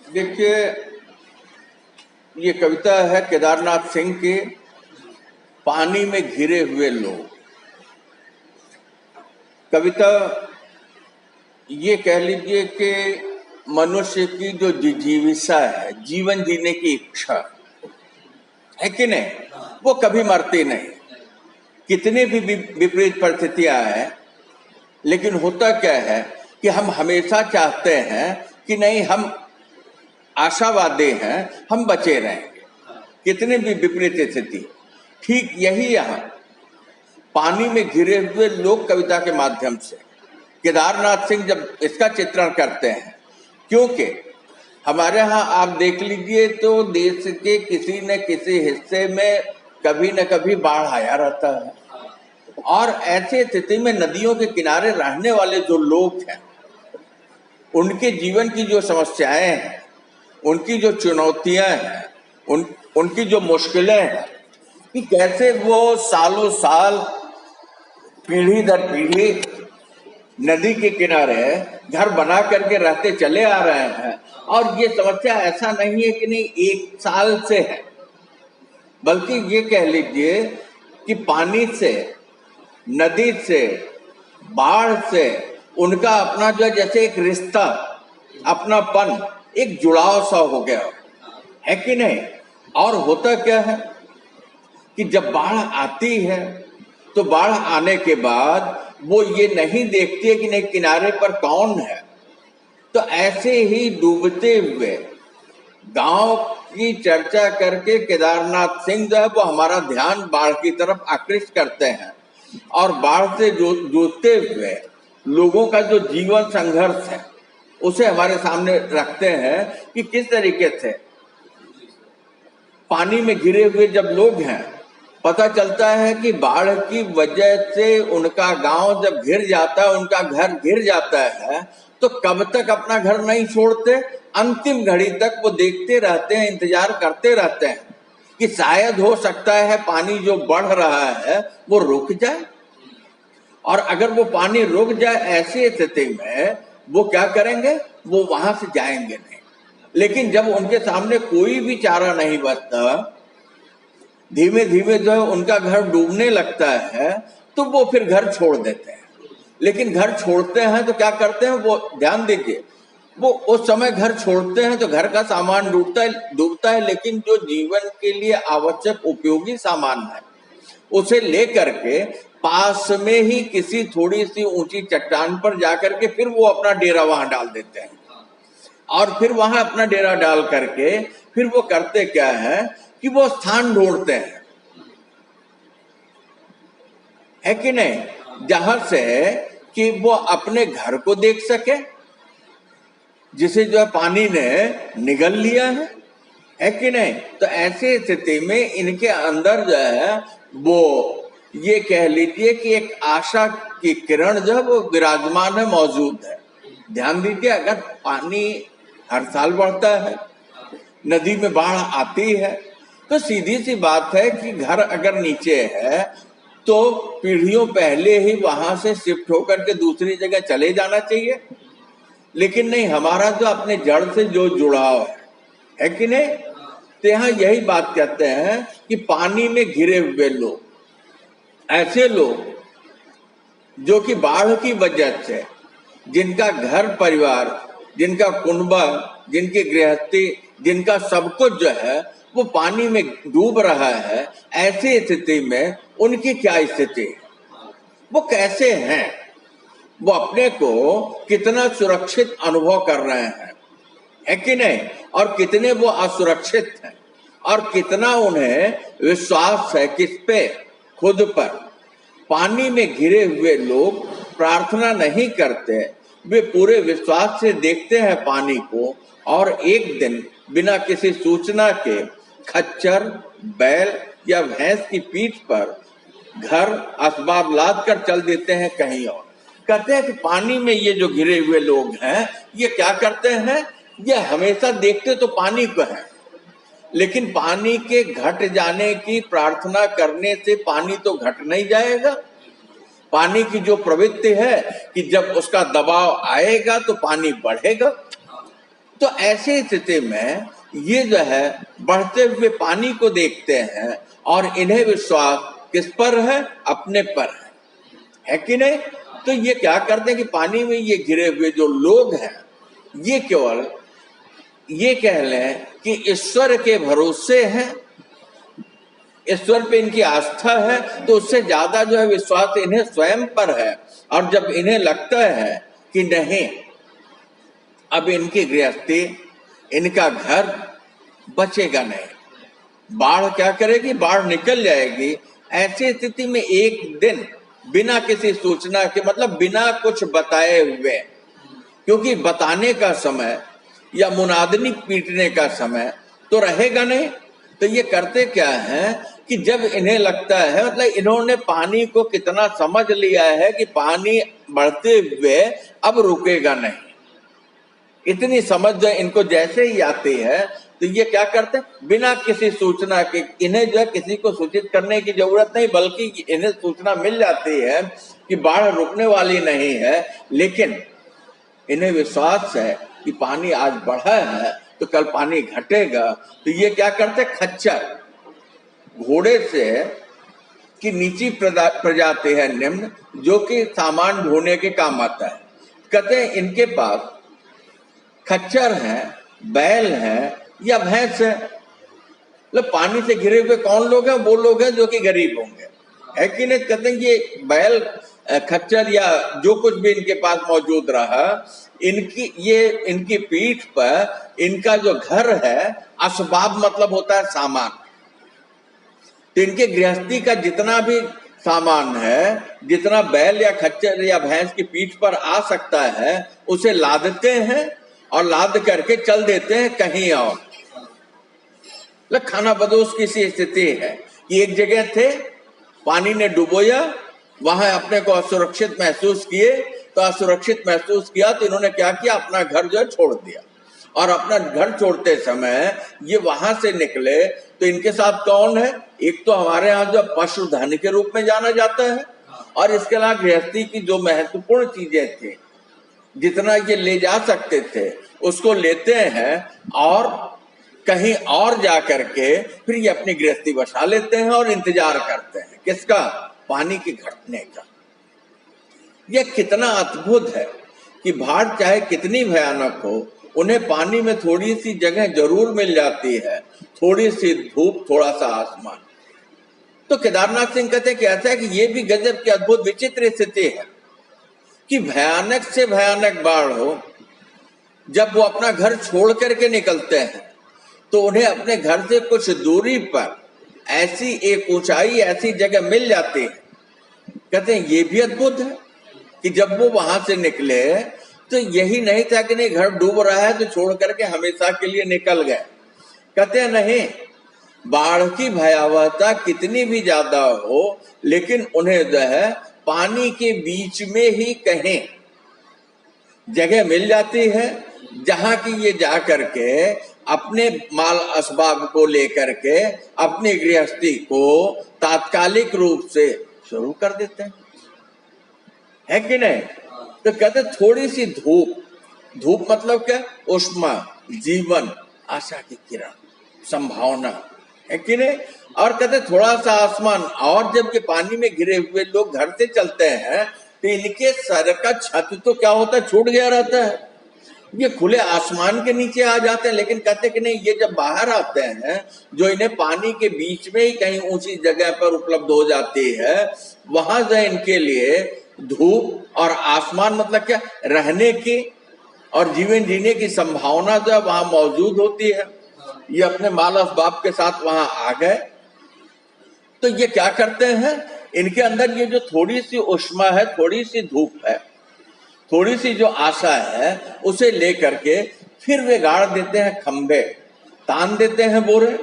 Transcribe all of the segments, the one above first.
देखिए, ये कविता है केदारनाथ सिंह की, पानी में घिरे हुए लोग। कविता ये कह लीजिए कि मनुष्य की जो जिजीविषा है, जीवन जीने की इच्छा है कि नहीं, वो कभी मरती नहीं। कितनी भी विपरीत परिस्थितियां आए, लेकिन होता क्या है कि हम हमेशा चाहते हैं कि नहीं, हम आशावादी हैं, हम बचे रहेंगे कितने भी विपरीत स्थिति। ठीक यही यहाँ पानी में घिरे हुए लोग कविता के माध्यम से केदारनाथ सिंह जब इसका चित्रण करते हैं, क्योंकि हमारे यहाँ आप देख लीजिए तो देश के किसी न किसी हिस्से में कभी न कभी बाढ़ आया रहता है, और ऐसे स्थिति में नदियों के किनारे रहने वाले जो लोग हैं, उनके जीवन की जो समस्याएं हैं, उनकी जो चुनौतियां हैं, उनकी जो मुश्किलें हैं, कि कैसे वो सालों साल पीढ़ी दर पीढ़ी नदी के किनारे घर बना करके रहते चले आ रहे हैं। और ये समस्या ऐसा नहीं है कि नहीं एक साल से है, बल्कि ये कह लीजिए कि पानी से, नदी से, बाढ़ से उनका अपना जो जैसे एक रिश्ता, अपनापन, एक जुड़ाव सा हो गया है कि नहीं। और होता क्या है कि जब बाढ़ आती है तो बाढ़ आने के बाद वो ये नहीं देखती है कि नहीं किनारे पर कौन है, तो ऐसे ही डूबते हुए गांव की चर्चा करके केदारनाथ सिंह जो है वो हमारा ध्यान बाढ़ की तरफ आकृष्ट करते हैं, और बाढ़ से जूझते हुए लोगों का जो जीवन संघर्ष है उसे हमारे सामने रखते हैं कि किस तरीके से पानी में घिरे हुए जब लोग हैं, पता चलता है कि बाढ़ की वजह से उनका गांव जब घिर जाता है, उनका घर घिर जाता है, तो कब तक अपना घर नहीं छोड़ते, अंतिम घड़ी तक वो देखते रहते हैं, इंतजार करते रहते हैं कि शायद हो सकता है पानी जो बढ़ रहा है वो रुक जाए। और अगर वो पानी रुक जाए, ऐसी स्थिति में वो क्या करेंगे, वो वहां से जाएंगे नहीं। लेकिन जब उनके सामने कोई भी चारा नहीं बचता, धीमे धीमे जो है उनका घर डूबने लगता है, तो वो फिर घर छोड़ देते हैं। लेकिन घर छोड़ते हैं तो क्या करते हैं, वो ध्यान दीजिए, वो उस समय घर छोड़ते हैं तो घर का सामान डूबता है, लेकिन जो जीवन के लिए आवश्यक उपयोगी सामान है उसे लेकर के पास में ही किसी थोड़ी सी ऊंची चट्टान पर जाकर के फिर वो अपना डेरा वहां डाल देते हैं। और फिर वहां अपना डेरा डाल करके फिर वो करते क्या है कि वो स्थान ढूंढते हैं, है कि नहीं, जहां से कि वो अपने घर को देख सके जिसे जो है पानी ने निगल लिया है कि नहीं। तो ऐसी स्थिति में इनके अंदर जो है वो ये कह लीजिए कि एक आशा की किरण जो है वो विराजमान है, मौजूद है। ध्यान दीजिए, अगर पानी हर साल बढ़ता है, नदी में बाढ़ आती है, तो सीधी सी बात है कि घर अगर नीचे है तो पीढ़ियों पहले ही वहां से शिफ्ट होकर के दूसरी जगह चले जाना चाहिए। लेकिन नहीं, हमारा जो अपने जड़ से जो जुड़ाव है कि नहीं। तो यहाँ यही बात कहते हैं कि पानी में घिरे हुए लोग, ऐसे लोग जो कि बाढ़ की वजह से जिनका घर परिवार, जिनका कुनबा, जिनकी गृहस्थी, जिनका सब कुछ जो है वो पानी में डूब रहा है, ऐसी स्थिति में उनकी क्या स्थिति है, वो कैसे हैं, वो अपने को कितना सुरक्षित अनुभव कर रहे हैं, है कि नहीं, और कितने वो असुरक्षित हैं, और कितना उन्हें विश्वास है किस पे, खुद पर। पानी में घिरे हुए लोग प्रार्थना नहीं करते, वे पूरे विश्वास से देखते हैं पानी को, और एक दिन बिना किसी सूचना के खच्चर, बैल या भैंस की पीठ पर घर असबाब लाद कर चल देते हैं कहीं और। कहते हैं कि पानी में ये जो घिरे हुए लोग हैं ये क्या करते हैं, ये हमेशा देखते तो पानी को है, लेकिन पानी के घट जाने की प्रार्थना करने से पानी तो घट नहीं जाएगा। पानी की जो प्रवृत्ति है कि जब उसका दबाव आएगा तो पानी बढ़ेगा, तो ऐसी स्थिति में ये जो है बढ़ते हुए पानी को देखते हैं और इन्हें विश्वास किस पर है? अपने पर है कि नहीं? तो ये क्या करते हैं कि पानी में ये गिरे हुए जो लोग हैं ये केवल ये कह लें कि ईश्वर के भरोसे हैं, ईश्वर पे इनकी आस्था है, तो उससे ज्यादा जो है विश्वास इन्हें स्वयं पर है। और जब इन्हें लगता है कि नहीं अब इनकी गृहस्थी, इनका घर बचेगा नहीं, बाढ़ क्या करेगी? बाढ़ निकल जाएगी। ऐसी स्थिति में एक दिन बिना किसी सूचना के, मतलब बिना कुछ बताए हुए, क्योंकि बताने का समय या मुनादनी पीटने का समय तो रहेगा नहीं, तो ये करते क्या है कि जब इन्हें लगता है, मतलब इन्होंने पानी को कितना समझ लिया है कि पानी बढ़ते हुए अब रुकेगा नहीं, इतनी समझ जो इनको जैसे ही आती है तो ये क्या करते हैं? बिना किसी सूचना के, इन्हें जो है किसी को सूचित करने की जरूरत नहीं, बल्कि इन्हें सूचना मिल जाती है कि बाढ़ रुकने वाली नहीं है, लेकिन इन्हें विश्वास है कि पानी आज बढ़ा है तो कल पानी घटेगा। तो ये क्या करते? खच्चर, घोड़े से की नीची प्रजाति है निम्न, जो कि सामान ढोने के काम आता है। कहते हैं इनके पास खच्चर है, बैल है या भैंस है। मतलब पानी से घिरे हुए कौन लोग हैं? वो लोग हैं जो कि गरीब होंगे, है कि नहीं? कहते हैं ये बैल, खच्चर या जो कुछ भी इनके पास मौजूद रहा, इनकी पीठ पर इनका जो घर है, असबाब मतलब होता है सामान, तो इनके गृहस्थी का जितना भी सामान है, जितना बैल या खच्चर या भैंस की पीठ पर आ सकता है, उसे लादते हैं और लाद करके चल देते हैं कहीं और। खाना बदोश की सी स्थिति है कि एक जगह थे, पानी ने डुबोया, वहां अपने को असुरक्षित महसूस किए, तो असुरक्षित महसूस किया तो इन्होंने क्या किया? अपना घर जो है छोड़ दिया। और अपना घर छोड़ते समय ये वहां से निकले तो इनके साथ कौन है? एक तो हमारे यहाँ जो पशुधन के रूप में जाना जाता है, और इसके अलावा गृहस्थी की जो महत्वपूर्ण चीजें थी, जितना ये ले जा सकते थे उसको लेते हैं और कहीं और जा करके फिर ये अपनी गृहस्थी बसा लेते हैं और इंतजार करते हैं किसका? पानी के घटने का। यह कितना अद्भुत है कि बाढ़ चाहे कितनी भयानक हो, उन्हें पानी में थोड़ी सी जगह जरूर मिल जाती है, थोड़ी सी धूप, थोड़ा सा आसमान। तो केदारनाथ सिंह कहते कि ऐसा है कि ये भी गजब की अद्भुत विचित्र स्थिति है कि भयानक से भयानक बाढ़ हो, जब वो अपना घर छोड़ करके निकलते हैं तो उन्हें अपने घर से कुछ दूरी पर ऐसी एक ऊंचाई, ऐसी जगह मिल जाती है। कहते हैं ये भी अद्भुत है कि जब वो वहां से निकले तो यही नहीं था कि नहीं घर डूब रहा है तो छोड़ करके हमेशा के लिए निकल गए। कहते हैं नहीं, बाढ़ की भयावहता कितनी भी ज्यादा हो, लेकिन उन्हें जो है पानी के बीच में ही कहीं जगह मिल जाती है, जहां की ये जा करके अपने माल असबाब को लेकर के अपनी गृहस्थी को तात्कालिक रूप से शुरू कर देते हैं, है कि नहीं? तो कहते थोड़ी सी धूप, धूप मतलब क्या? उष्मा, जीवन, आशा की किरण, संभावना, है कि नहीं? और कहते थोड़ा सा आसमान, और जब के पानी में घिरे हुए लोग घर से चलते हैं तो इनके सर का छत तो क्या होता है? छूट गया रहता है, ये खुले आसमान के नीचे आ जाते हैं। लेकिन कहते कि नहीं, ये जब बाहर आते हैं, जो इन्हें पानी के बीच में ही कहीं ऊंची जगह पर उपलब्ध हो जाती है, वहां जो इनके लिए धूप और आसमान मतलब क्या? रहने की और जीवन जीने की संभावना जो है वहां मौजूद होती है। ये अपने माल असबाब के साथ वहां आ गए तो ये क्या करते हैं? इनके अंदर ये जो थोड़ी सी उष्मा है, थोड़ी सी धूप है, थोड़ी सी जो आशा है, उसे लेकर के फिर वे गाड़ देते हैं खंभे, तान देते हैं बोरे,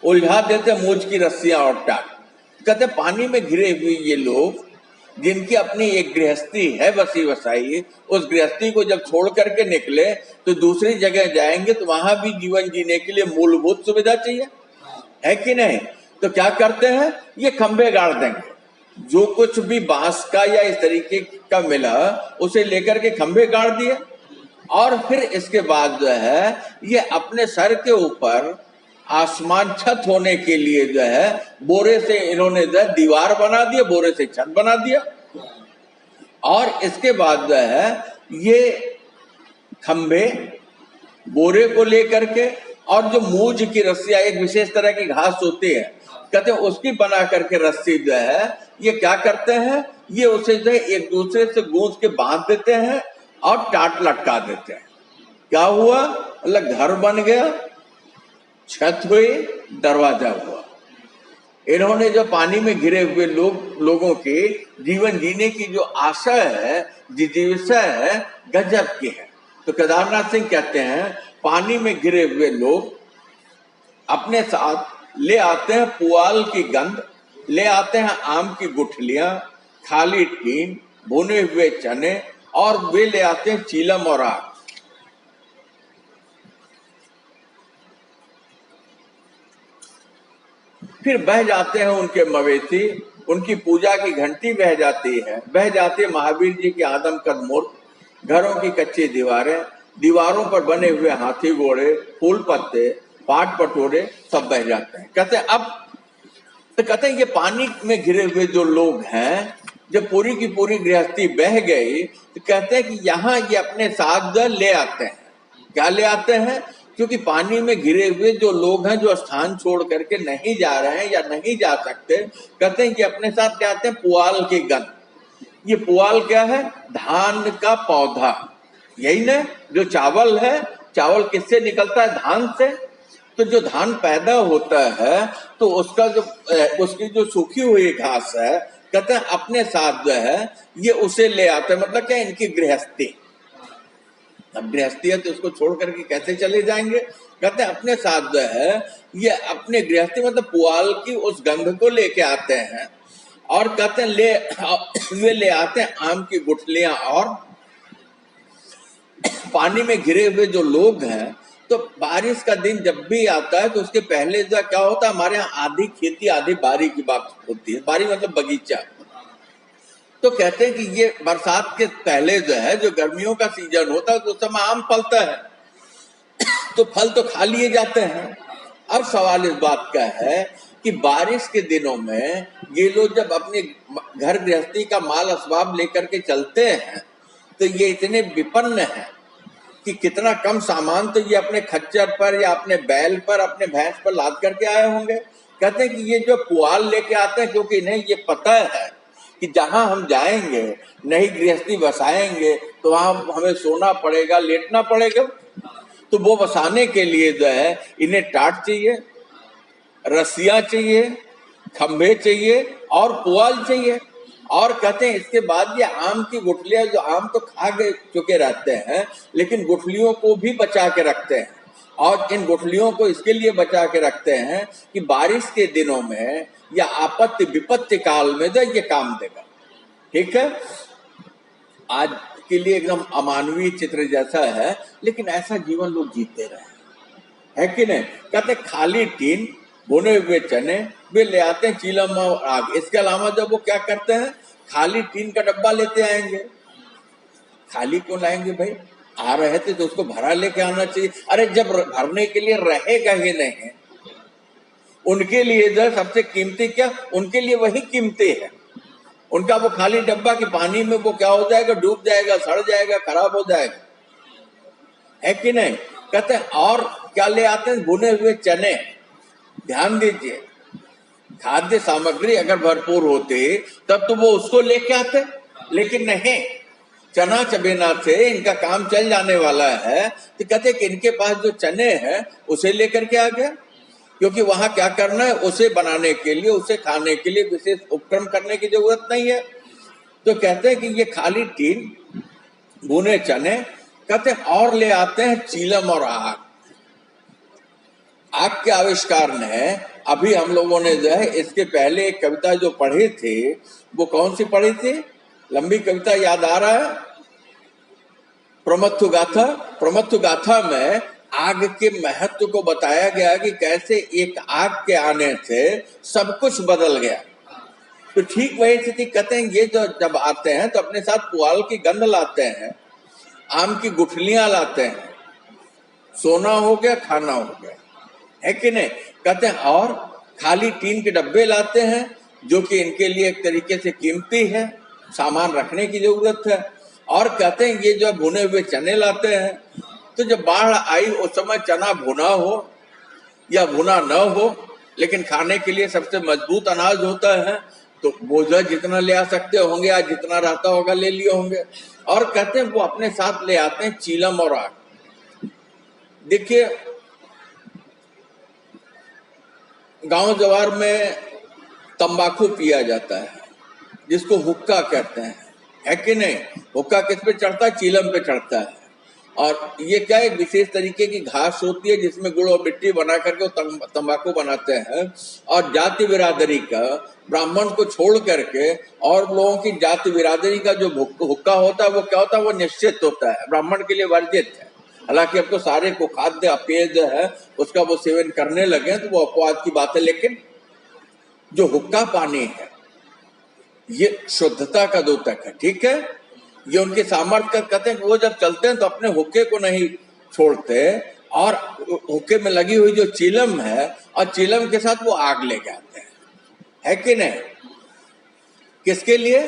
उलझा देते हैं मूंछ की रस्सियां और टाट। कहते पानी में घिरे हुए ये लोग, जिनकी अपनी एक गृहस्थी है बसी बसाई, उस गृहस्थी को जब छोड़ करके निकले तो दूसरी जगह जाएंगे तो वहां भी जीवन जीने के लिए मूलभूत सुविधा चाहिए, है कि नहीं? तो क्या करते हैं? ये खंभे गाड़ देंगे, जो कुछ भी बांस का या इस तरीके का मिला उसे लेकर के खंभे गाड़ दिए, और फिर इसके बाद जो है ये अपने सर के ऊपर आसमान छत होने के लिए जो है बोरे से इन्होंने जो है दीवार बना दिया, बोरे से छत बना दिया। और इसके बाद जो है ये खंभे बोरे को लेकर के और जो मूज की रस्सियां, एक विशेष तरह की घास होती है, कहते हैं उसकी बना करके रस्सी जो है ये क्या करते हैं, ये उसे जो है एक दूसरे से गूंज के बांध देते हैं और टाट लटका देते हैं। क्या हुआ, मतलब घर बन गया, छत हुई, दरवाजा हुआ। इन्होंने जो पानी में घिरे हुए लोगों के जीवन जीने की जो आशा है, जिज्ञासा है, गजब की है। तो केदारनाथ सिंह कहते हैं पानी में घिरे हुए लोग अपने साथ ले आते हैं पुआल की गंध, ले आते हैं आम की गुठलियां, खाली टीन, भुने हुए चने, और वे ले आते हैं चीलम और आग। फिर बह जाते हैं उनके मवेशी, उनकी पूजा की घंटी बह जाती है, बह जाती है महावीर जी की आदमकद मूर्ति, घरों की कच्ची दीवारें, दीवारों पर बने हुए हाथी घोड़े, फूल पत्ते, पाट पटोरे सब बह जाते हैं। कहते हैं अब तो कहते हैं ये पानी में घिरे हुए जो लोग हैं, जब पूरी की पूरी गृहस्थी बह गई तो कहते हैं कि यहाँ ये अपने साथ ले आते हैं। क्या ले आते हैं, क्योंकि पानी में घिरे हुए जो लोग हैं जो स्थान छोड़ करके नहीं जा रहे हैं या नहीं जा सकते, कहते हैं कि अपने साथ क्या आते हैं, पुआल की गंध। ये पुआल क्या है, धान का पौधा, यही ना जो चावल है, चावल किससे निकलता है, धान से। तो जो धान पैदा होता है तो उसका जो उसकी जो सूखी हुई घास है, कहते हैं अपने साथ जो है ये उसे ले आते हैं। मतलब क्या, इनकी गृहस्थी, अब गृहस्थी है तो उसको छोड़ करके कैसे चले जाएंगे। कहते हैं अपने साथ जो है ये अपने गृहस्थी मतलब पुआल की उस गंध को लेके आते हैं। और कहते हैं वे ले आते हैं आम की गुठलियां। और पानी में घिरे हुए जो लोग हैं, तो बारिश का दिन जब भी आता है तो उसके पहले जो क्या होता है, हमारे यहाँ आधी खेती आधी बारी की बात होती है। बारी मतलब बगीचा। तो कहते हैं कि ये बरसात के पहले जो है, जो गर्मियों का सीजन होता है तो उस समय आम फलता है, तो फल तो खा लिए जाते हैं। अब सवाल इस बात का है कि बारिश के दिनों में ये लोग जब अपने घर गृहस्थी का माल असबाब लेकर के चलते हैं तो ये इतने विपन्न हैं कि कितना कम सामान तो ये अपने खच्चर पर या अपने बैल पर, अपने भैंस पर लाद करके आए होंगे। कहते हैं कि ये जो पुआल लेके आते हैं, क्योंकि इन्हें ये पता है कि जहां हम जाएंगे, नई गृहस्थी बसाएंगे, तो वहां हमें सोना पड़ेगा, लेटना पड़ेगा। तो वो बसाने के लिए जो है इन्हें टाट चाहिए, रस्सियां चाहिए, खंभे चाहिए और पुआल चाहिए। और कहते हैं इसके बाद ये आम की गुठलियां, जो आम तो खा चुके रहते हैं लेकिन गुठलियों को भी बचा के रखते हैं। और इन गुठलियों को इसके लिए बचा के रखते हैं कि बारिश के दिनों में या आपत्ति विपत्ति काल में जो ये काम देगा। ठीक है, आज के लिए एकदम अमानवीय चित्र जैसा है, लेकिन ऐसा जीवन लोग जीते रहे, है कि नहीं। कहते खाली टीन, भुने हुए चने, वे ले आते हैं चीलम और आग। इसके अलावा जब वो क्या करते हैं, खाली टीन का डब्बा लेते आएंगे। खाली क्यों लाएंगे भाई, आ रहे थे तो उसको भरा लेके आना चाहिए। अरे जब भरने के लिए रहेगा ही नहीं, उनके लिए जो सबसे कीमती क्या, उनके लिए वही कीमती है। उनका वो खाली डब्बा की पानी में वो क्या हो जाएगा, डूब जाएगा, सड़ जाएगा, खराब हो जाएगा, है कि नहीं। कहते हैं और क्या ले आते हैं, भुने हुए चने। ध्यान दीजिए, खाद्य सामग्री अगर भरपूर होती तब तो वो उसको लेके आते, लेकिन नहीं, चना चबेना से इनका काम चल जाने वाला है। तो कहते कि इनके पास जो चने हैं उसे लेकर के आ गया, क्योंकि वहां क्या करना है, उसे बनाने के लिए, उसे खाने के लिए विशेष उपक्रम करने की जरूरत नहीं है। तो कहते हैं कि ये खाली टीन, भुने चने, कहते हैं और ले आते हैं चीलम और आग। आग के आविष्कार ने, अभी हम लोगों ने जो है इसके पहले एक कविता जो पढ़ी थी, वो कौन सी पढ़ी थी, लंबी कविता याद आ रहा है, प्रमथु गाथा। प्रमथु गाथा में आग के महत्व को बताया गया कि कैसे एक आग के आने से सब कुछ बदल गया। तो ठीक वही स्थिति कहते हैं ये जो जब आते हैं तो अपने साथ पुआल की गंध लाते हैं, आम की गुठलियां लाते हैं, सोना हो गया, खाना हो गया, है कि नहीं? कहते हैं और खाली टीन के डब्बे लाते हैं जो कि इनके लिए एक तरीके से कीमती है, सामान रखने की जरूरत है। और कहते हैं ये जो भुने हुए चने लाते हैं, तो जब बाढ़ आई उस समय चना भुना हो या भुना न हो, लेकिन खाने के लिए सबसे मजबूत अनाज होता है, तो बोझा जितना ले आ सकते होंगे, आज जितना रहता होगा ले लिए होंगे। और कहते हैं वो अपने साथ ले आते हैं चीलम और आग। देखिए गांव जवार में तंबाकू पिया जाता है जिसको हुक्का कहते हैं, है कि नहीं? हुक्का किस पे चढ़ता है? चीलम पे चढ़ता है। और ये क्या एक विशेष तरीके की घास होती है जिसमें गुड़ और मिट्टी बना करके तंबाकू बनाते हैं। और जाति बिरादरी का, ब्राह्मण को छोड़ करके और लोगों की जाति बिरादरी का जो हुक्का होता है वो क्या होता है? वो निश्चित होता है, ब्राह्मण के लिए वर्जित है। हालांकि अब तो सारे को खाद्य अपेय जो है उसका वो सेवन करने लगे तो वो अपवाद की बात है, लेकिन जो हुक्का पानी है ये शुद्धता का द्योतक है, ठीक है? ये उनके सामर्थ्य का कहते हैं कि वो जब चलते हैं तो अपने हुक्के को नहीं छोड़ते और हुक्के में लगी हुई जो चीलम है और चीलम के साथ वो आग लेके आते हैं, है कि नहीं? किसके लिए?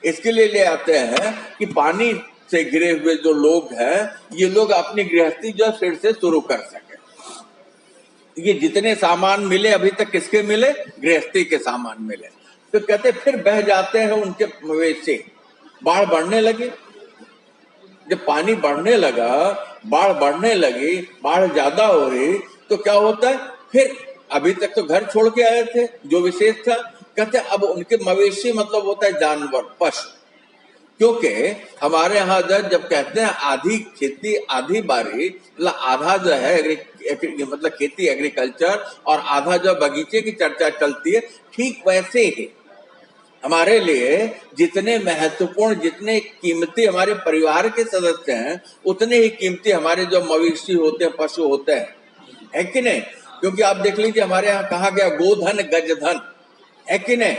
इसके लिए ले आते हैं कि पानी से घिरे हुए जो लोग हैं ये लोग अपनी गृहस्थी जो फिर से शुरू कर सके। ये जितने सामान मिले अभी तक किसके मिले? गृहस्थी के सामान मिले। तो कहते फिर बह जाते हैं उनके मवेशी। बाढ़ बढ़ने लगी, जब पानी बढ़ने लगा, बाढ़ बढ़ने लगी, बाढ़ ज्यादा हो रही, तो क्या होता है? फिर अभी तक तो घर छोड़ के आए थे जो विशेष था, कहते अब उनके मवेशी मतलब होता है जानवर, पशु। क्योंकि हमारे यहाँ जब कहते हैं आधी खेती आधी बारी, मतलब आधा जो है मतलब खेती एग्रीकल्चर और आधा जो बगीचे की चर्चा चलती है, ठीक वैसे ही हमारे लिए जितने महत्वपूर्ण, जितने कीमती हमारे परिवार के सदस्य हैं, उतने ही कीमती हमारे जो मवेशी होते हैं, पशु होते हैं, है कि नहीं? क्योंकि आप देख लीजिए हमारे यहाँ कहा गया गोधन गजधन, है कि नहीं?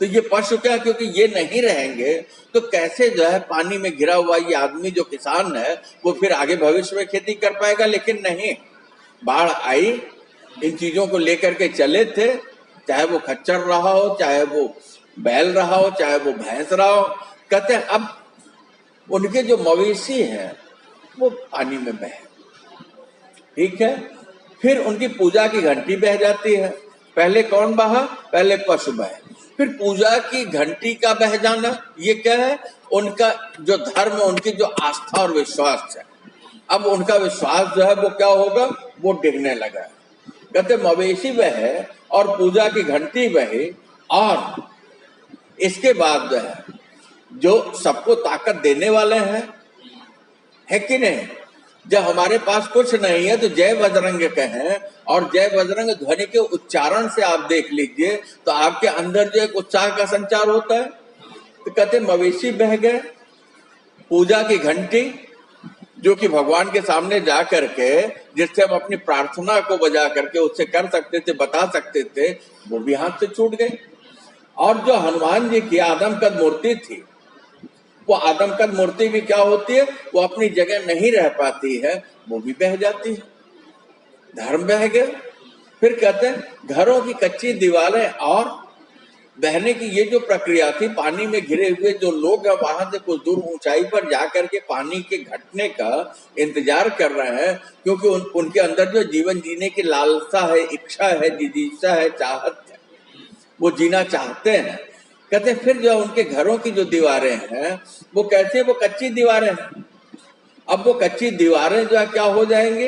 तो ये पशु क्या, क्योंकि ये नहीं रहेंगे तो कैसे जो है पानी में घिरा हुआ ये आदमी जो किसान है वो फिर आगे भविष्य में खेती कर पाएगा? लेकिन नहीं, बाढ़ आई, इन चीजों को लेकर के चले थे, चाहे वो खच्चर रहा हो, चाहे वो बैल रहा हो, चाहे वो भैंस रहा हो। कहते हैं अब उनके जो मवेशी हैं वो पानी में बहे, ठीक है? फिर उनकी पूजा की घंटी बह जाती है। पहले कौन बहा? पहले पशु बहे, फिर पूजा की घंटी का बह जाना। ये क्या है? उनका जो धर्म, उनकी जो आस्था और विश्वास है, अब उनका विश्वास जो है वो क्या होगा? वो डिगने लगा। कहते मवेशी बहे और पूजा की घंटी बही, और इसके बाद जो है जो सबको ताकत देने वाले हैं, है कि नहीं? जब हमारे पास कुछ नहीं है तो जय बजरंग कहें, और जय बजरंग ध्वनि के उच्चारण से आप देख लीजिए तो आपके अंदर जो एक उत्साह का संचार होता है। तो कहते मवेशी बह गए, पूजा की घंटी जो कि भगवान के सामने जा करके जिससे हम अपनी प्रार्थना को बजा करके उससे कर सकते थे, बता सकते थे, वो भी हाथ से छूट गई। और जो हनुमान जी की आदमकद मूर्ति थी, वो आदमकद मूर्ति भी क्या होती है? वो अपनी जगह नहीं रह पाती है, वो भी बह जाती है। धर्म बह गए। फिर कहते हैं घरों की कच्ची दीवारें और बहने की ये जो प्रक्रिया थी, पानी में घिरे हुए जो लोग हैं वहां से कुछ दूर ऊंचाई पर जाकर के पानी के घटने का इंतजार कर रहे हैं, क्योंकि उनके अंदर जो जीवन जीने की लालसा है, इच्छा है, जिज्ञासा है, चाहत है, वो जीना चाहते हैं। कहते हैं फिर जो उनके घरों की जो दीवारें हैं वो कैसे? वो कच्ची दीवारें हैं। अब वो कच्ची दीवारें जो है क्या हो जाएंगे?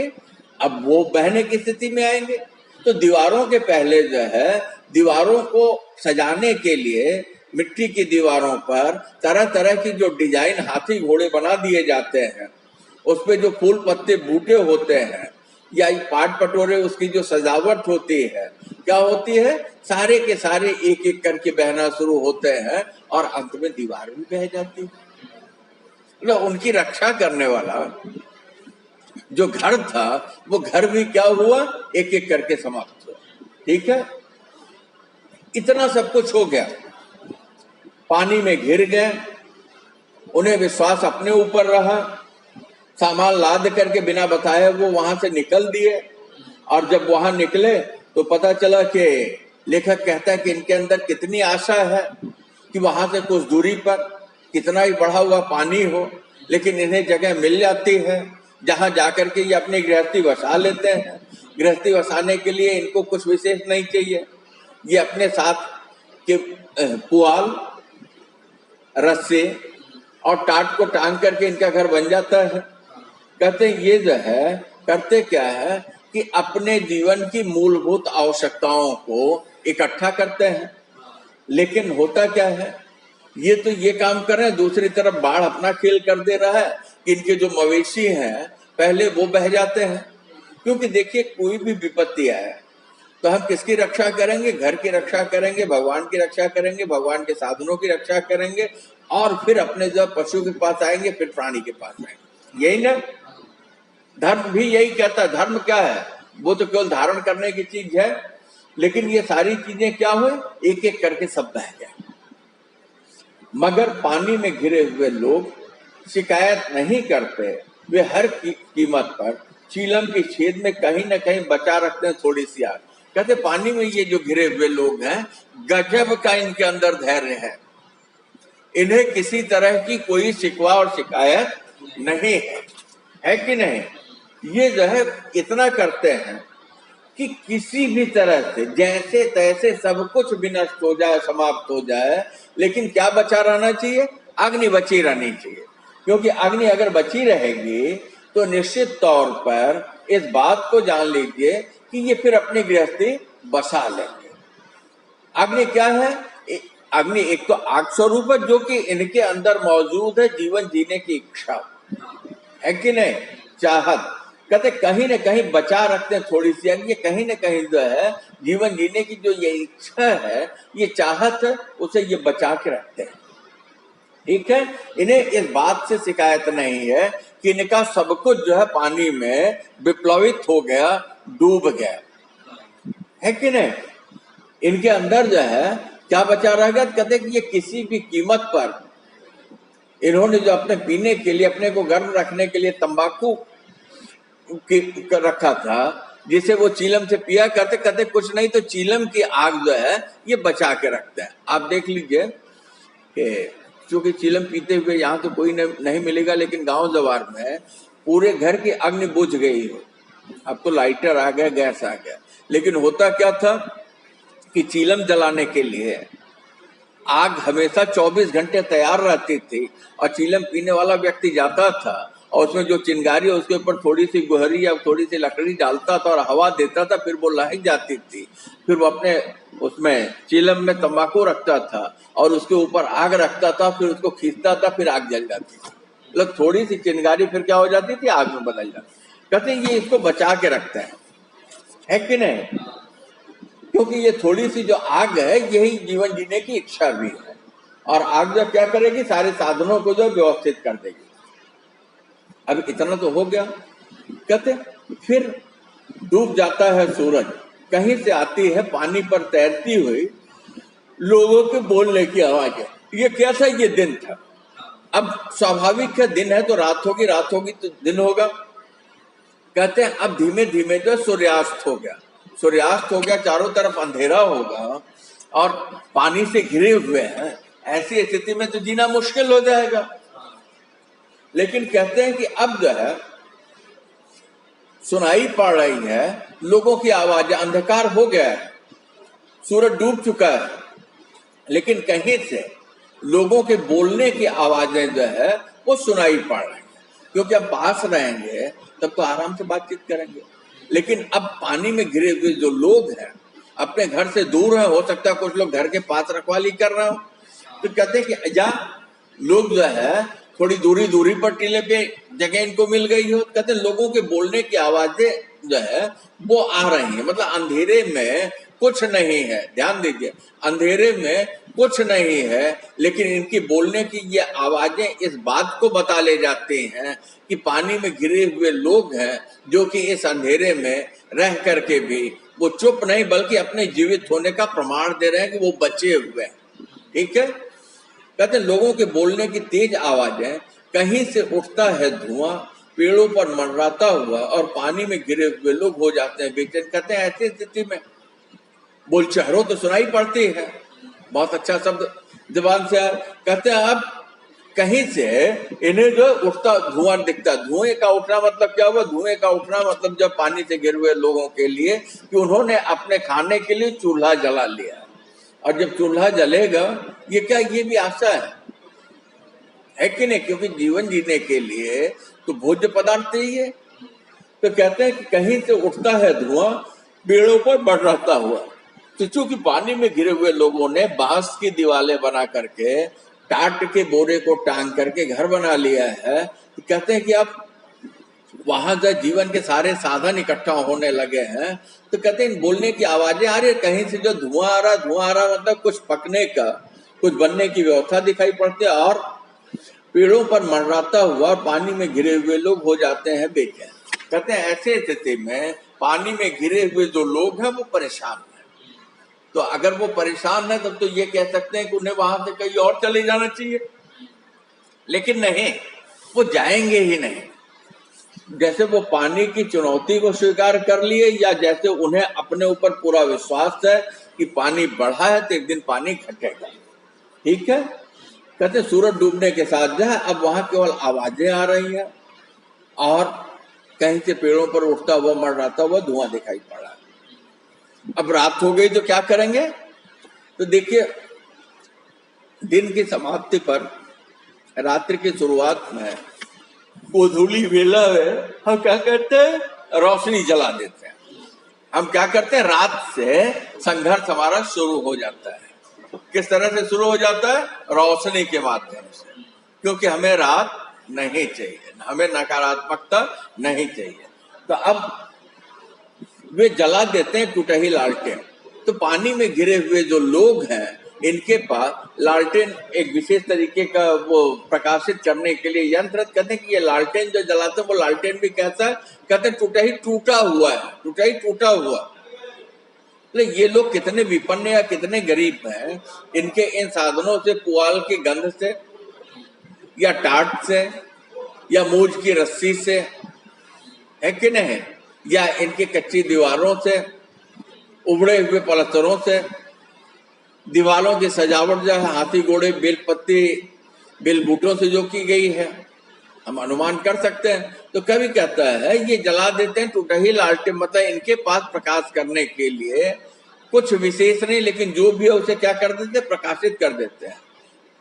अब वो बहने की स्थिति में आएंगे। तो दीवारों के पहले जो है दीवारों को सजाने के लिए मिट्टी की दीवारों पर तरह तरह की जो डिजाइन हाथी घोड़े बना दिए जाते हैं, उस पे जो फूल पत्ते बूटे होते हैं या पाट पटोरे, उसकी जो सजावट होती है क्या होती है? सारे के सारे एक एक करके बहना शुरू होते हैं और अंत में दीवार भी बह जाती है। मतलब उनकी रक्षा करने वाला जो घर था वो घर भी क्या हुआ? एक एक करके समाप्त हुआ, ठीक है? इतना सब कुछ हो गया, पानी में घिर गए, उन्हें विश्वास अपने ऊपर रहा, सामान लाद करके बिना बताए वो वहां से निकल दिए, और जब वहां निकले तो पता चला कि लेखक कहता है कि इनके अंदर कितनी आशा है कि वहां से कुछ दूरी पर कितना ही बढ़ा हुआ पानी हो, लेकिन इन्हें जगह मिल जाती है जहां जाकर के ये अपनी गृहस्थी बसा लेते हैं। गृहस्थी बसाने के लिए इनको कुछ विशेष नहीं चाहिए, ये अपने साथ के पुआल, रस्से और टाट को टांग करके इनका घर बन जाता है। कहते ये जो है करते क्या है कि अपने जीवन की मूलभूत आवश्यकताओं को इकट्ठा करते हैं, लेकिन होता क्या है, ये तो ये काम कर रहे हैं, दूसरी तरफ बाढ़ अपना खेल कर दे रहा है कि इनके जो मवेशी हैं पहले वो बह जाते हैं। क्योंकि देखिए कोई भी विपत्ति आए तो हम किसकी रक्षा करेंगे? घर की रक्षा करेंगे, भगवान की रक्षा करेंगे, भगवान के साधनों की रक्षा करेंगे, और फिर अपने जब पशु के पास आएंगे, फिर प्राणी के पास आएंगे। यही ना धर्म भी यही कहता है। धर्म क्या है? वो तो केवल धारण करने की चीज है, लेकिन ये सारी चीजें क्या हुए, एक एक करके सब बह गए। मगर पानी में घिरे हुए लोग शिकायत नहीं करते, वे हर कीमत पर चीलम की छेद में कहीं ना कहीं बचा रखते हैं थोड़ी सी आग। कहते पानी में ये जो घिरे हुए लोग हैं, गजब का इनके अंदर धैर्य है, इन्हें किसी तरह की कोई शिकवा और शिकायत नहीं है कि नहीं? ये जो है इतना करते हैं कि किसी भी तरह से जैसे तैसे सब कुछ भी नष्ट हो जाए, समाप्त हो जाए, लेकिन क्या बचा रहना चाहिए? अग्नि बची रहनी चाहिए। क्योंकि अग्नि अगर बची रहेगी तो निश्चित तौर पर इस बात को जान लीजिए कि ये फिर अपनी गृहस्थी बसा लेंगे। अग्नि क्या है? अग्नि एक तो आग स्वरूप है जो कि इनके अंदर मौजूद है, जीवन जीने की इच्छा है कि नहीं, चाहत। कहते कहीं न कहीं बचा रखते हैं थोड़ी सी अग्नि, कहीं न कहीं जो है जीवन जीने की जो ये इच्छा है, ये चाहत है, उसे ये बचा के रखते हैं। ठीक है, इन्हें इस बात से शिकायत नहीं है कि इनका सब कुछ जो है पानी में विप्लवित हो गया, डूब गया, है कि नहीं? इनके अंदर जो है क्या बचा रहेगा? कहते कि ये किसी भी कीमत पर इन्होंने जो अपने पीने के लिए, अपने को गर्म रखने के लिए तंबाकू रखा था, जिसे वो चीलम से पिया करते, कहते कुछ नहीं तो चीलम की आग जो है ये बचा के रखते हैं। आप देख लीजिए कि चूंकि चीलम पीते हुए यहाँ तो कोई नहीं मिलेगा, लेकिन गांव जवार में पूरे घर की अग्नि बुझ गई हो। अब तो लाइटर आ गया, गैस आ गया, लेकिन होता क्या था कि चीलम जलाने के लिए आग हमेशा 24 घंटे तैयार रहती थी, और चीलम पीने वाला व्यक्ति जाता था और उसमें जो चिंगारी है उसके ऊपर थोड़ी सी गुहरी या थोड़ी सी लकड़ी डालता था और हवा देता था, फिर वो लहक जाती थी। फिर वो अपने उसमें चीलम में तंबाकू रखता था और उसके ऊपर आग रखता था, फिर उसको खींचता था, फिर आग जल जाती थी। मतलब थोड़ी सी चिंगारी फिर क्या हो जाती थी, आग में बदल जाती। कहते ये इसको बचा के रखते हैं, है कि नहीं? क्योंकि ये थोड़ी सी जो आग है यही जीवन जीने की इच्छा भी है, और आग जब क्या करेगी, सारे साधनों को जो व्यवस्थित कर देगी। अब इतना तो हो गया। कहते फिर डूब जाता है सूरज, कहीं से आती है पानी पर तैरती हुई लोगों के बोलने की आवाज। ये कैसा ये दिन था? अब स्वाभाविक है, दिन है तो रात होगी, रात होगी तो दिन होगा। कहते हैं अब धीमे धीमे जो सूर्यास्त हो गया, सूर्यास्त हो गया, चारों तरफ अंधेरा होगा और पानी से घिरे हुए हैं, ऐसी स्थिति में तो जीना मुश्किल हो जाएगा। लेकिन कहते हैं कि अब जो है सुनाई पड़ रही है लोगों की आवाजें, अंधकार हो गया है, सूरज डूब चुका है, लेकिन कहीं से लोगों के बोलने की आवाजें जो है वो सुनाई पड़ रही है। क्योंकि अब पास रहेंगे तब तो आराम से बातचीत करेंगे, लेकिन अब पानी में घिरे हुए जो लोग हैं अपने घर से दूर है, हो सकता है कुछ लोग घर के पास रखवाली कर रहे हो, तो कहते हैं कि जा लोग जो है थोड़ी दूरी पर टीले पे जगह इनको मिल गई हो। कहते हैं लोगों के बोलने की आवाजें जो है वो आ रही है, मतलब अंधेरे में कुछ नहीं है। ध्यान दीजिए, अंधेरे में कुछ नहीं है, लेकिन इनकी बोलने की ये आवाजें इस बात को बता ले जाती हैं कि पानी में घिरे हुए लोग हैं जो कि इस अंधेरे में रह करके भी वो चुप नहीं बल्कि अपने जीवित होने का प्रमाण दे रहे हैं कि वो बचे हुए हैं। ठीक है, कहते हैं लोगों के बोलने की तेज आवाजें, कहीं से उठता है धुआं, पेड़ों पर मंडराता हुआ और पानी में गिरे हुए लोग हो जाते हैं बेचैन। कहते हैं ऐसी स्थिति में बोल चेहरों तो सुनाई पड़ती है, बहुत अच्छा शब्द जबान से आया। कहते हैं अब कहीं से इन्हें जो उठता धुआं दिखता। धुएं का उठना मतलब क्या हुआ? धुएं का उठना मतलब जब पानी से गिरे हुए लोगों के लिए कि उन्होंने अपने खाने के लिए चूल्हा जला लिया, और जब चूल्हा जलेगा ये क्या, ये भी आशा है कि नहीं? क्योंकि जीवन जीने के लिए तो भोज्य पदार्थ चाहिए। तो कहते हैं कि कहीं से उठता है धुआं पेड़ों पर मंडराता हुआ। तो चूंकि पानी में गिरे हुए लोगों ने बांस की दीवारें बना करके, टाट के बोरे को टांग करके घर बना लिया है, तो कहते हैं कि अब वहां जब जीवन के सारे साधन इकट्ठा होने लगे हैं, तो कहते हैं बोलने की आवाजें आ रही है। कहीं से जो धुआं आ रहा मतलब कुछ पकने का, कुछ बनने की व्यवस्था दिखाई पड़ती है, और पेड़ों पर मंडराता हुआ पानी में घिरे हुए लोग हो जाते हैं बेचैन। कहते हैं ऐसे स्थिति में पानी में घिरे हुए जो लोग हैं वो परेशान हैं। तो अगर वो परेशान है तब तो ये कह सकते हैं कि उन्हें वहां से कहीं और चले जाना चाहिए, लेकिन नहीं, वो जाएंगे ही नहीं। जैसे वो पानी की चुनौती को स्वीकार कर लिए, या जैसे उन्हें अपने ऊपर पूरा विश्वास है कि पानी बढ़ा है तो एक दिन पानी घटेगा। ठीक है, कहते सूरज डूबने के साथ जो है अब वहां केवल आवाजें आ रही हैं और कहीं से पेड़ों पर उठता हुआ मंडराता हुआ धुआं दिखाई पड़ा। अब रात हो गई तो क्या करेंगे? तो देखिए, दिन की समाप्ति पर रात्रि की शुरुआत में गोधूली वेला में हम क्या करते हैं? रोशनी जला देते हैं। हम क्या करते हैं? रात से संघर्ष हमारा शुरू हो जाता है। किस तरह से शुरू हो जाता है? रोशनी के माध्यम से, क्योंकि हमें रात नहीं चाहिए, हमें नकारात्मकता नहीं चाहिए। तो अब वे जला देते हैं टूटही लालटेन। तो पानी में घिरे हुए जो लोग हैं इनके पास लालटेन एक विशेष तरीके का वो प्रकाशित करने के लिए यंत्र। कहते हैं कि ये लालटेन जो जलाते हैं वो लालटेन भी कैसा है? कहते हैं टूटा ही टूटा हुआ है, टूटा ही टूटा हुआ। ये लोग कितने विपन्न या कितने गरीब हैं, इनके इन साधनों से, पुआल की गंध से या टाट से या मूज की रस्सी से, है कि नहीं, या इनके कच्ची दीवारों से, उबड़े हुए पलस्तरों से, दीवारों की सजावट जो है हाथी घोड़े बेल पत्ती बेल बूटों से जो की गई है, हम अनुमान कर सकते हैं। तो कवि कहता है ये जला देते हैं टूटही लालटेन, मतलब इनके पास प्रकाश करने के लिए कुछ विशेष नहीं, लेकिन जो भी है उसे क्या कर देते हैं? प्रकाशित कर देते हैं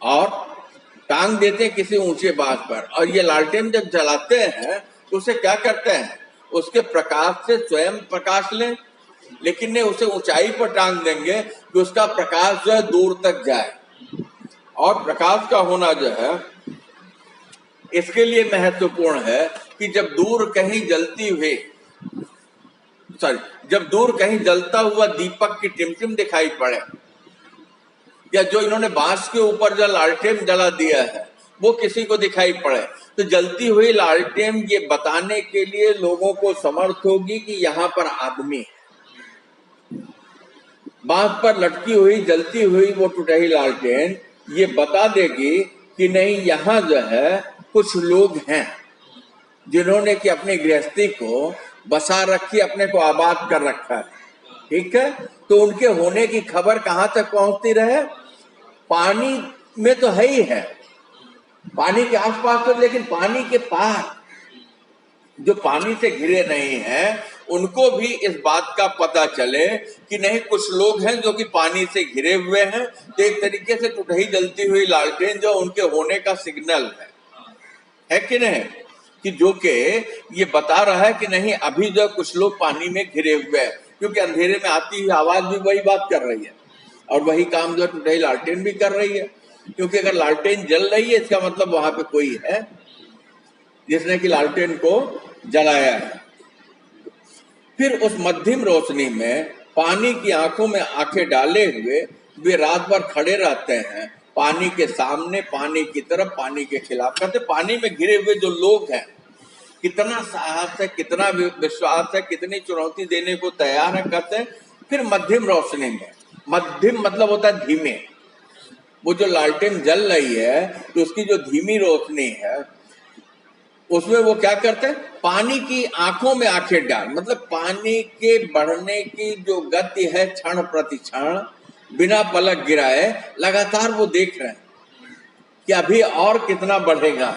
और टांग देते हैं किसी ऊंचे बांस पर। और ये लालटेन जब जलाते हैं तो उसे क्या करते हैं? उसके प्रकाश से स्वयं प्रकाश लें, लेकिन नहीं, उसे ऊंचाई पर टांग देंगे कि उसका प्रकाश जो है दूर तक जाए। और प्रकाश का होना जो है इसके लिए महत्वपूर्ण है कि जब दूर कहीं जलता हुआ दीपक की टिमटिम दिखाई पड़े, या जो इन्होंने बांस के ऊपर जो लालटेन जला दिया है वो किसी को दिखाई पड़े, तो जलती हुई लालटेन ये बताने के लिए लोगों को समर्थ होगी कि यहाँ पर आदमी है। बांस पर लटकी हुई जलती हुई वो टूटही लालटेन ये बता देगी कि नहीं, यहाँ जो है कुछ लोग हैं जिन्होंने कि अपनी गृहस्थी को बसा रखी, अपने को आबाद कर रखा है। ठीक है, तो उनके होने की खबर कहाँ तक पहुंचती रहे? पानी में तो है ही है, पानी के आसपास तो, लेकिन पानी के पार जो पानी से घिरे नहीं हैं उनको भी इस बात का पता चले कि नहीं, कुछ लोग हैं जो कि पानी से घिरे हुए हैं। तो एक तरीके से टूटही जलती हुई लालटेन जो उनके होने का सिग्नल है कि नहीं, कि जो कि ये बता रहा है कि नहीं, अभी जो कुछ लोग पानी में घिरे हुए हैं। क्योंकि अंधेरे में आती हुई आवाज भी वही बात कर रही है और वही काम जो टूटही लालटेन भी कर रही है। क्योंकि अगर लालटेन जल रही है इसका मतलब वहां पे कोई है जिसने कि लालटेन को जलाया है। फिर उस मध्यम रोशनी में पानी की आंखों में आंखें डाले हुए वे रात भर खड़े रहते हैं, पानी के सामने, पानी की तरफ, पानी के खिलाफ। कहते पानी में घिरे हुए जो लोग हैं कितना साहस है, कितना विश्वास है, कितनी चुनौती देने को तैयार है। कहते हैं फिर मध्यम रोशनी में, मध्यम मतलब होता है धीमे, वो जो लालटेन जल रही है तो उसकी जो धीमी रोशनी है उसमें वो क्या करते हैं, पानी की आंखों में आंखें डाल, मतलब पानी के बढ़ने की जो गति है क्षण प्रति क्षण, बिना पलक गिराए लगातार वो देख रहे हैं कि अभी और कितना बढ़ेगा,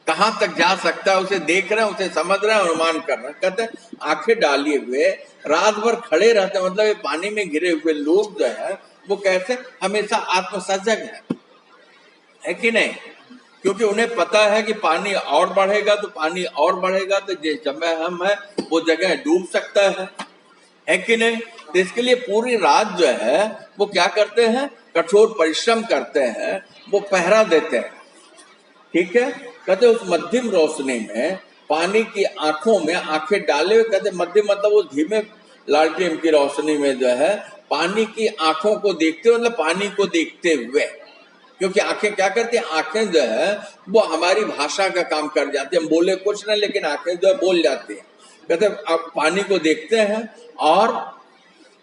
कहां तक जा सकता है, उसे देख रहे हैं, उसे समझ रहे हैं, अनुमान कर रहे हैं। कहते हैं आंखें डालिए हुए रात भर खड़े रहते हैं, मतलब ये पानी में गिरे हुए लोग जो है वो कैसे हमेशा आत्मसजग है कि नहीं, क्योंकि उन्हें पता है कि पानी और बढ़ेगा तो पानी और बढ़ेगा तो जिस जगह हम है वो जगह डूब सकता है कि नहीं। तो इसके लिए पूरी रात जो है वो क्या करते हैं, कठोर परिश्रम करते हैं, वो पहरा देते हैं। ठीक है, कहते उस मध्यम रोशनी में पानी की आंखों में आंखें डाले हुए, कहते मध्यम मतलब वो धीमे लालटेन की रोशनी में जो है पानी की आंखों को देखते हुए, मतलब पानी को देखते हुए, क्योंकि आंखें क्या करती हैं, आंखें जो है वो हमारी भाषा का काम कर जाती है, हम बोले कुछ नहीं लेकिन आंखें जो है बोल जाती हैं। कहते आप पानी को देखते हैं और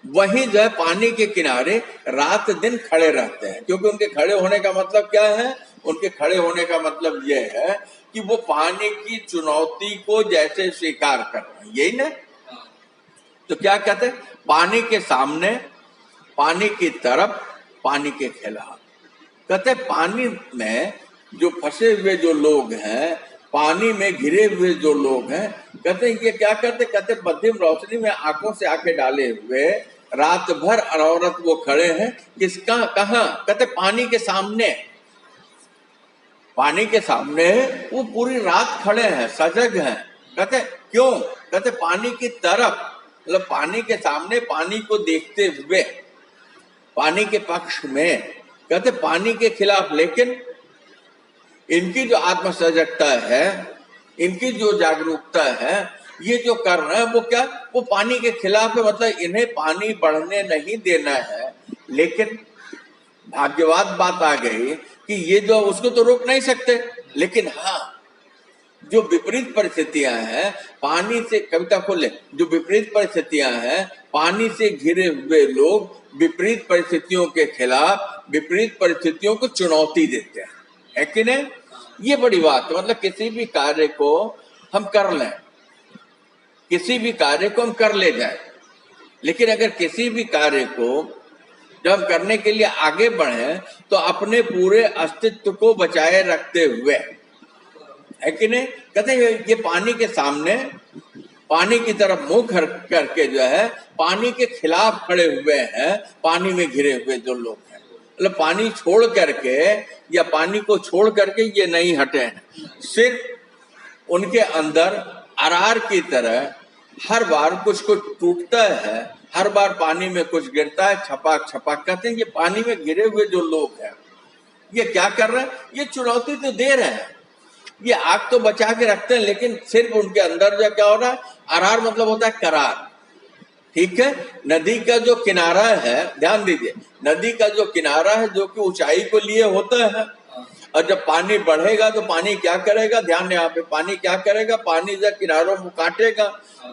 वहीं जो है पानी के किनारे रात दिन खड़े रहते हैं, क्योंकि उनके खड़े होने का मतलब क्या है, उनके खड़े होने का मतलब यह है कि वो पानी की चुनौती को जैसे स्वीकार कर रहे हैं, यही ना। तो क्या कहते हैं, पानी के सामने, पानी की तरफ, पानी के खिलाफ। कहते पानी में जो फंसे हुए जो लोग हैं, पानी में घिरे हुए जो लोग हैं, कहते हैं ये क्या करते, कहते मध्यम रोशनी में आंखों से आंखें डाले हुए रात भर अनवरत वो खड़े हैं, किसका कहां, कहते पानी के सामने, पानी के सामने वो पूरी रात खड़े हैं, सजग हैं। कहते क्यों, कहते पानी की तरफ, मतलब पानी के सामने, पानी को देखते हुए, पानी के पक्ष में, कहते पानी के खिलाफ। लेकिन इनकी जो आत्मसजगता है, इनकी जो जागरूकता है, ये जो कर रहे हैं वो क्या, वो पानी के खिलाफ है, मतलब इन्हें पानी बढ़ने नहीं देना है। लेकिन भाग्यवाद बात आ गई कि ये जो उसको तो रोक नहीं सकते, लेकिन हाँ जो विपरीत परिस्थितियां हैं पानी से, कविता खोले, जो विपरीत परिस्थितियां हैं पानी से घिरे हुए लोग विपरीत परिस्थितियों के खिलाफ विपरीत परिस्थितियों को चुनौती देते हैं, है कि नहीं। ये बड़ी बात है, मतलब किसी भी कार्य को हम कर लें, किसी भी कार्य को हम कर ले जाए, लेकिन अगर किसी भी कार्य को जब हम करने के लिए आगे बढ़े तो अपने पूरे अस्तित्व को बचाए रखते हुए, है कि नहीं। कहते हैं ये पानी के सामने, पानी की तरफ मुंह करके जो है पानी के खिलाफ खड़े हुए हैं, पानी में घिरे हुए जो लोग हैं, मतलब पानी छोड़ करके या पानी को छोड़ करके ये नहीं हटे हैं, सिर्फ उनके अंदर अरार की तरह हर बार कुछ कुछ टूटता है, हर बार पानी में कुछ गिरता है, छपाक छपाक। कहते हैं ये पानी में गिरे हुए जो लोग हैं ये क्या कर रहे हैं, ये चुनौती तो दे रहे हैं, ये आग तो बचा के रखते हैं, लेकिन सिर्फ उनके अंदर जो क्या हो रहा है, अरार मतलब होता है करार। ठीक है, नदी का जो किनारा है, ध्यान दीजिए, नदी का जो किनारा है जो कि ऊंचाई को लिए होता है, और जब पानी बढ़ेगा तो पानी क्या करेगा, ध्यान दें यहाँ पे, पानी क्या करेगा, पानी जब किनारों को काटेगा,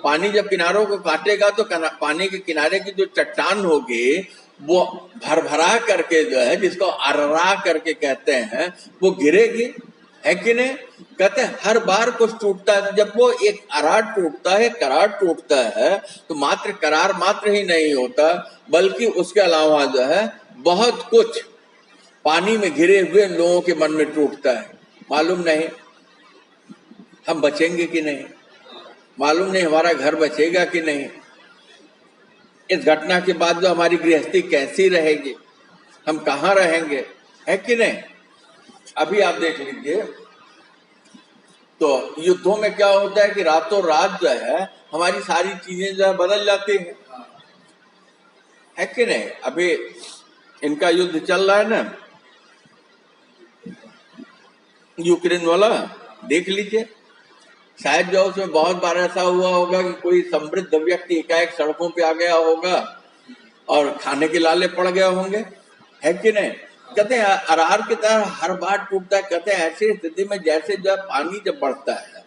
पानी जब किनारों को काटेगा तो पानी के किनारे की जो चट्टान होगी वो भरभरा करके जो है, जिसको अर्रा करके कहते हैं, वो गिरेगी, है कि नहीं। कहते हैं हर बार कुछ टूटता है, जब वो एक अरार टूटता है, करार टूटता है, तो मात्र करार मात्र ही नहीं होता, बल्कि उसके अलावा जो है बहुत कुछ पानी में घिरे हुए लोगों के मन में टूटता है। मालूम नहीं हम बचेंगे कि नहीं, मालूम नहीं हमारा घर बचेगा कि नहीं, इस घटना के बाद जो हमारी गृहस्थी कैसी रहेगी, हम कहाँ रहेंगे, है कि नहीं। अभी आप देख लीजिए, तो युद्धों में क्या होता है कि रातों रात जो है हमारी सारी चीजें जो है बदल जाती है कि नहीं। अभी इनका युद्ध चल रहा है ना, यूक्रेन वाला, देख लीजिए, शायद जो उसमें बहुत बार ऐसा हुआ होगा कि कोई समृद्ध व्यक्ति एकाएक सड़कों पे आ गया होगा और खाने के लाले पड़ गए होंगे, है कि नहीं। कहते हैं अरार की तरह हर बार टूटता है। कहते हैं ऐसी स्थिति में जैसे जब पानी जब बढ़ता है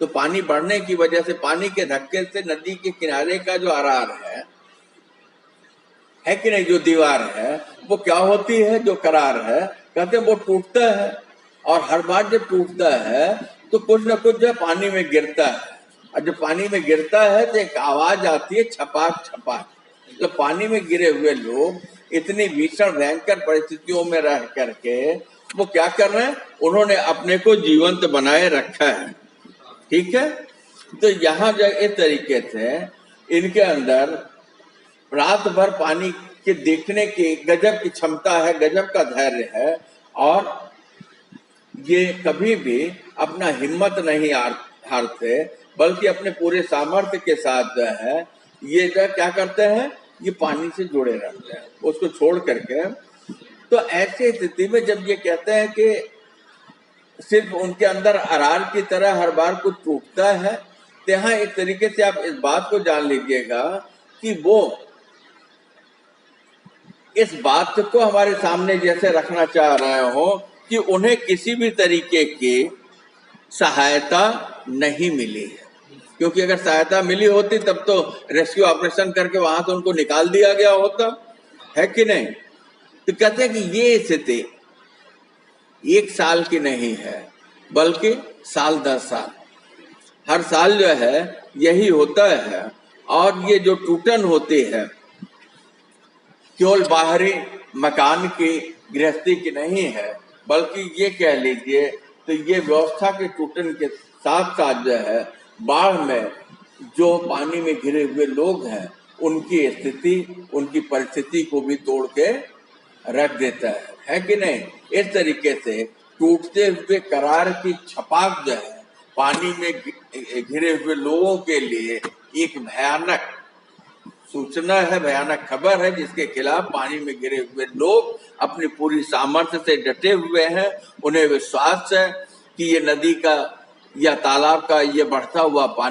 तो पानी बढ़ने की वजह से, पानी के धक्के से नदी के किनारे का जो अरार है कि नहीं, जो दीवार है वो क्या होती है, जो करार है, कहते हैं वो टूटता है, और हर बार जब टूटता है तो कुछ ना कुछ जो पानी में गिरता है, और जब पानी में गिरता है तो एक आवाज आती है छपाक छपाक। तो पानी में गिरे हुए लोग इतनी भीषण भयंकर परिस्थितियों में रह करके वो क्या कर रहे हैं, उन्होंने अपने को जीवंत बनाए रखा है। ठीक है, तो यहाँ जो इस तरीके से इनके अंदर रात भर पानी के देखने की गजब की क्षमता है, गजब का धैर्य है, और ये कभी भी अपना हिम्मत नहीं हारते, बल्कि अपने पूरे सामर्थ्य के साथ जो है ये जो क्या करते हैं, ये पानी से जुड़े रहते हैं उसको छोड़ करके। तो ऐसी स्थिति में जब ये कहते हैं कि सिर्फ उनके अंदर अरार की तरह हर बार कुछ टूटता है, तो यहाँ एक तरीके से आप इस बात को जान लीजिएगा कि वो इस बात को हमारे सामने जैसे रखना चाह रहे हो कि उन्हें किसी भी तरीके की सहायता नहीं मिली है, क्योंकि अगर सहायता मिली होती तब तो रेस्क्यू ऑपरेशन करके वहां से उनको निकाल दिया गया होता है कि नहीं। तो कहते हैं कि ये स्थिति 1 साल की नहीं है, बल्कि साल 10 साल, हर साल जो है यही होता है। और ये जो टूटन होती है केवल बाहरी मकान की गृहस्थी की नहीं है, बल्कि ये कह लीजिए तो ये व्यवस्था के टूटन के साथ साथ जो है बाढ़ में जो पानी में घिरे हुए लोग हैं उनकी स्थिति, उनकी परिस्थिति को भी तोड़ के रख देता है कि नहीं। इस तरीके से टूटते हुए करार की छपाक जो है पानी में घिरे हुए लोगों के लिए एक भयानक सूचना है, भयानक खबर है, जिसके खिलाफ पानी में गिरे हुए लोग अपनी पूरी सामर्थ्य से डटे हुए हैं। उन्हें विश्वास है कि ये नदी का या तालाब का ये बढ़ता हुआ पानी